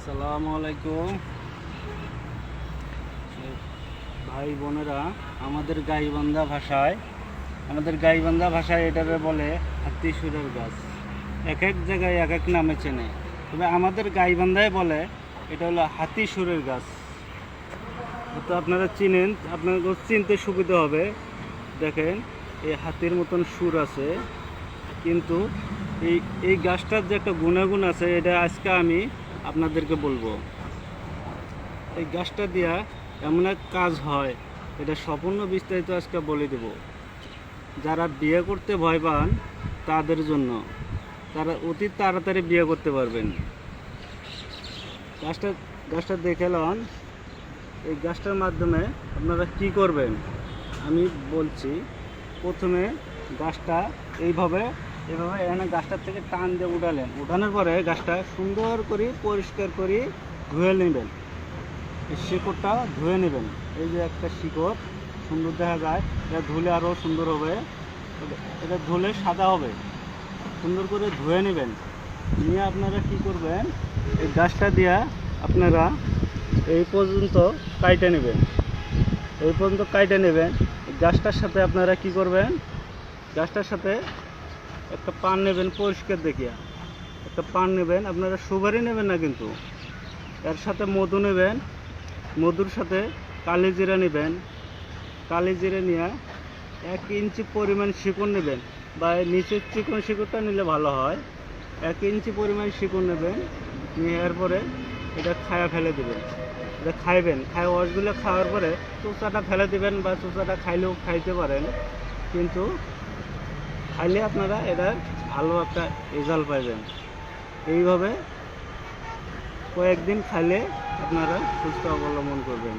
আসসালামু আলাইকুম ভাই বোনেরা। আমাদের গাইবান্ধা ভাষায় এটাকে বলে হাতি সুরের গাছ। এক এক জায়গায় এক এক নামে চেনে, তবে আমাদের গাইবান্ধায় বলে এটা হলো হাতি সুরের গাছ। তো আপনারা চিনেন, আপনাদের চিনতে সুবিধা হবে। দেখেন এই হাতির মতন সুর আছে, কিন্তু এই গাছটার যে একটা গুণাগুণ আছে এটা আজকে আমি আপনাদেরকে বলবো। এই গাছটা দিয়া এমন এক কাজ হয়, এটা সম্পূর্ণ বিস্তারিত আজকে বলে দেব। যারা বিয়ে করতে ভয় পান তাদের জন্য, তারা অতি তাড়াতাড়ি বিয়ে করতে পারবেন। গাছটা দেখে লন। এই গাছটার মাধ্যমে আপনারা কি করবেন আমি বলছি। প্রথমে গাছটা এভাবে এখানে গাছটার থেকে টান দিয়ে উঠানোর পরে গাছটা সুন্দর করে পরিষ্কার করে ধুয়ে নেবেন। এই শিকড়টা ধুয়ে নেবেন। এই যে একটা শিকড় সুন্দর দেখা যায়, এটা ধুলে আরও সুন্দর হবে। এটা ধুলে সাদা হবে। সুন্দর করে ধুয়ে নেবেন। নিয়ে আপনারা কি করবেন, এই গাছটা দিয়ে আপনারা এই পর্যন্ত কাইটে নেবেন। গাছটার সাথে আপনারা কি করবেন, গাছটার সাথে একটা পান নেবেন, পরিষ্কার দেখিয়া একটা পান নেবেন। আপনারা সুপারি নেবেন না, কিন্তু এর সাথে মধু নেবেন। মধুর সাথে কালি জিরা নেবেন। কালি জিরা নিয়ে 1 ইঞ্চি পরিমাণ শিকড় নেবেন, বা নিচের চিকন শিকড়টা নিলে ভালো হয়। 1 ইঞ্চি পরিমাণ শিকড় নেবেন, নিয়ে এরপরে এটা ফেলে দেবেন। এটা খাইবেন, রসগুলো খাওয়ার পরে চোচাটা ফেলে দেবেন, বা চোচাটা খাইলেও খাইতে পারেন। কিন্তু খাইলে আপনারা এটা ভালো একটা রেজাল্ট পাইবেন। এইভাবে কয়েকদিন খাইলে আপনারা সুস্থ অবলম্বন করবেন।